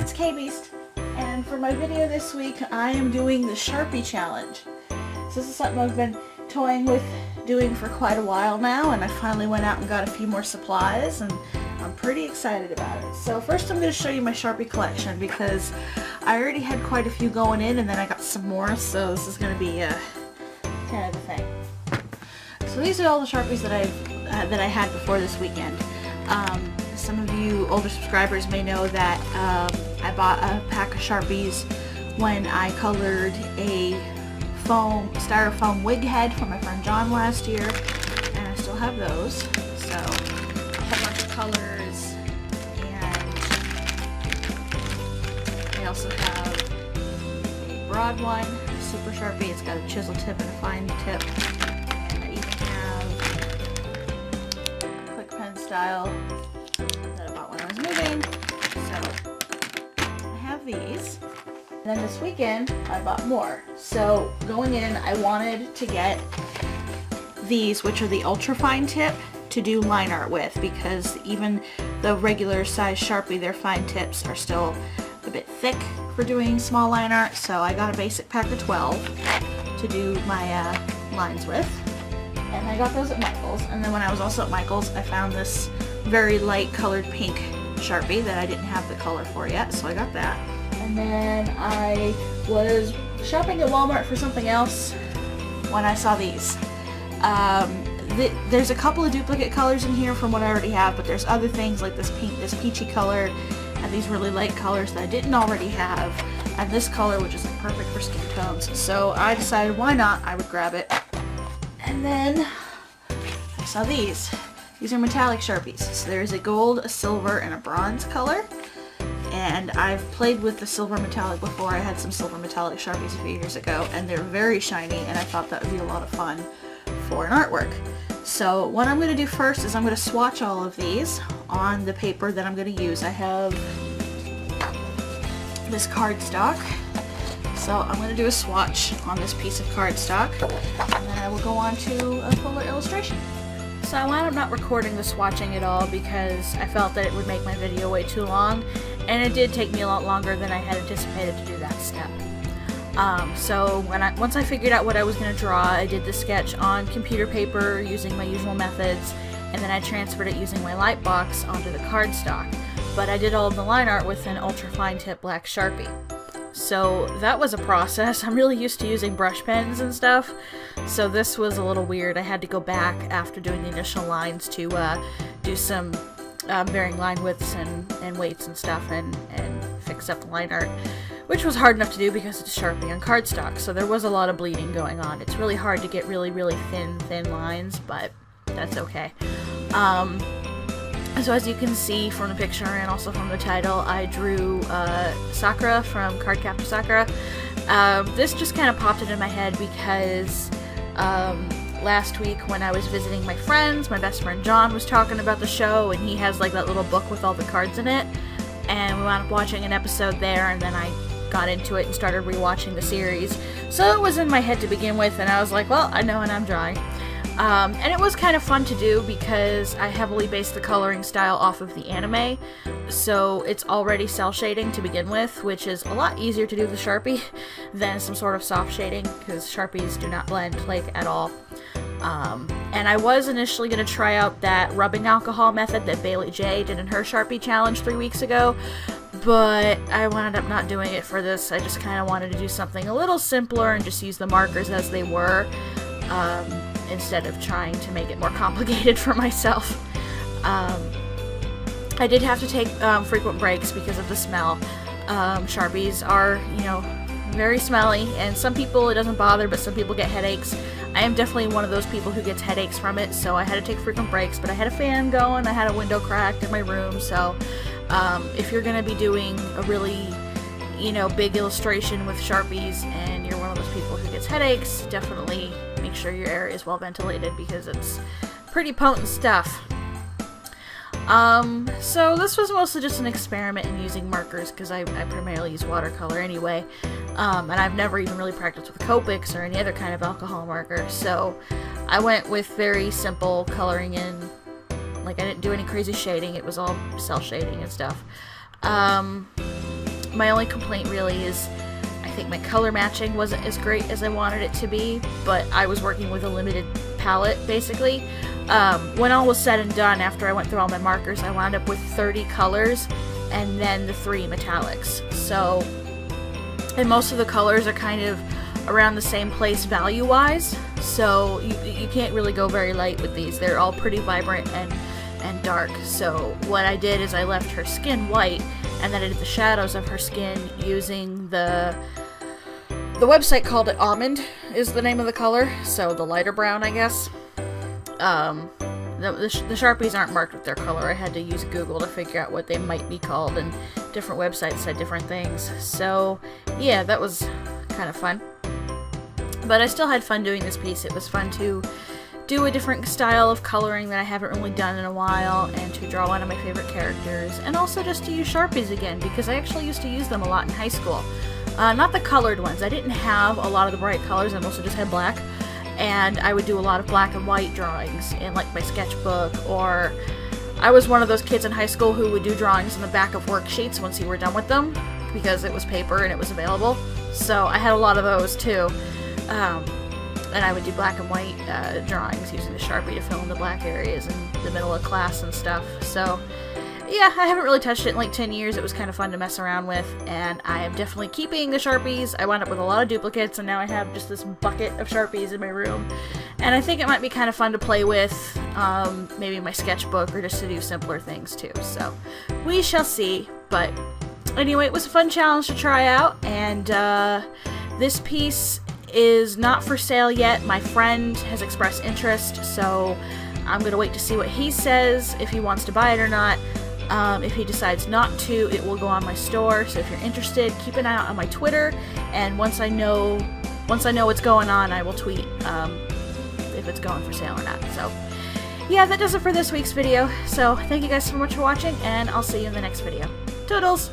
it's KayBeast, and for my video this week I am doing the Sharpie challenge. So this is something I've been toying with doing for quite a while now, and I finally went out and got a few more supplies, and I'm pretty excited about it. So first I'm going to show you my Sharpie collection because I already had quite a few going in and then I got some more, so this is going to be kind of the thing. So these are all the Sharpies that I had before this weekend. Some of you older subscribers may know that I bought a pack of Sharpies when I colored a styrofoam wig head for my friend John last year, and I still have those. So a whole bunch of colors, and I also have a broad one, a super Sharpie. It's got a chisel tip and a fine tip. And I even have quick pen style that I bought when I was moving. So I have these. And then this weekend I bought more. So going in, I wanted to get these, which are the ultra fine tip, to do line art with, because even the regular size Sharpie, their fine tips are still a bit thick for doing small line art. So I got a basic pack of 12 to do my lines with, and I got those at Michael's. And then when I was also at Michael's, I found this very light colored pink Sharpie that I didn't have the color for yet, so I got that. And then I was shopping at Walmart for something else when I saw these. There's a couple of duplicate colors in here from what I already have, but there's other things like this pink, this peachy color, and these really light colors that I didn't already have, and this color, which is like perfect for skin tones. So I decided why not, I would grab it. And then I saw these. These are metallic Sharpies. So there's a gold, a silver, and a bronze color. And I've played with the silver metallic before. I had some silver metallic Sharpies a few years ago, and they're very shiny, and I thought that would be a lot of fun for an artwork. So what I'm going to do first is I'm going to swatch all of these on the paper that I'm going to use. I have this cardstock, so I'm going to do a swatch on this piece of cardstock, and then I will go on to a fuller illustration. So I wound up not recording the swatching at all because I felt that it would make my video way too long, and it did take me a lot longer than I had anticipated to do that step. So once I figured out what I was going to draw, I did the sketch on computer paper using my usual methods, and then I transferred it using my light box onto the cardstock. But I did all of the line art with an ultra fine tip black Sharpie. So that was a process. I'm really used to using brush pens and stuff, so this was a little weird. I had to go back after doing the initial lines to do some varying line widths and weights and stuff, and fix up the line art, which was hard enough to do because it's Sharpie on cardstock, so there was a lot of bleeding going on. It's really hard to get really thin lines, but that's okay. So as you can see from the picture and also from the title, I drew Sakura from Cardcaptor Sakura. This just kind of popped into my head because last week when I was visiting my friends, my best friend John was talking about the show, and he has like that little book with all the cards in it, and we wound up watching an episode there, and then I got into it and started rewatching the series. So it was in my head to begin with, and I was like, well, I know what I'm drawing. And it was kind of fun to do because I heavily based the coloring style off of the anime, so it's already cell shading to begin with, which is a lot easier to do with Sharpie than some sort of soft shading, because Sharpies do not blend like at all. And I was initially going to try out that rubbing alcohol method that Bailey J did in her Sharpie challenge 3 weeks ago, but I wound up not doing it for this. I just kind of wanted to do something a little simpler and just use the markers as they were, instead of trying to make it more complicated for myself. I did have to take frequent breaks because of the smell. Sharpies are, very smelly, and some people it doesn't bother, but some people get headaches. I am definitely one of those people who gets headaches from it, so I had to take frequent breaks, but I had a fan going, I had a window cracked in my room, so if you're going to be doing a really, big illustration with Sharpies and you're one of those people who gets headaches, definitely make sure your area is well ventilated because it's pretty potent stuff. So this was mostly just an experiment in using markers because I primarily use watercolor anyway, and I've never even really practiced with Copics or any other kind of alcohol marker, so I went with very simple coloring in. Like, I didn't do any crazy shading, it was all cell shading and stuff. My only complaint really is I think my color matching wasn't as great as I wanted it to be, but I was working with a limited palette, basically. When all was said and done, after I went through all my markers, I wound up with 30 colors and then the 3 metallics. So, and most of the colors are kind of around the same place value-wise, so you can't really go very light with these. They're all pretty vibrant and dark. So what I did is I left her skin white, and then I did the shadows of her skin using the website called it Almond is the name of the color, so the lighter brown, I guess. The Sharpies aren't marked with their color. I had to use Google to figure out what they might be called, and different websites said different things. So yeah, that was kind of fun. But I still had fun doing this piece. It was fun to do a different style of coloring that I haven't really done in a while, and to draw one of my favorite characters, and also just to use Sharpies again, because I actually used to use them a lot in high school. Not the colored ones. I didn't have a lot of the bright colors. I mostly just had black, and I would do a lot of black and white drawings in like my sketchbook, or I was one of those kids in high school who would do drawings in the back of worksheets once you were done with them, because it was paper and it was available. So I had a lot of those too. And I would do black and white drawings using the Sharpie to fill in the black areas in the middle of class and stuff. So yeah, I haven't really touched it in like 10 years. It was kind of fun to mess around with, and I am definitely keeping the Sharpies. I wound up with a lot of duplicates, and now I have just this bucket of Sharpies in my room. And I think it might be kind of fun to play with, maybe my sketchbook, or just to do simpler things too. So we shall see. But anyway, it was a fun challenge to try out, and this piece is not for sale yet. My friend has expressed interest, so I'm gonna wait to see what he says, if he wants to buy it or not. If he decides not to, it will go on my store. So if you're interested, keep an eye out on my Twitter, and once I know what's going on, I will tweet if it's going for sale or not. So yeah, that does it for this week's video. So thank you guys so much for watching, and I'll see you in the next video. Toodles!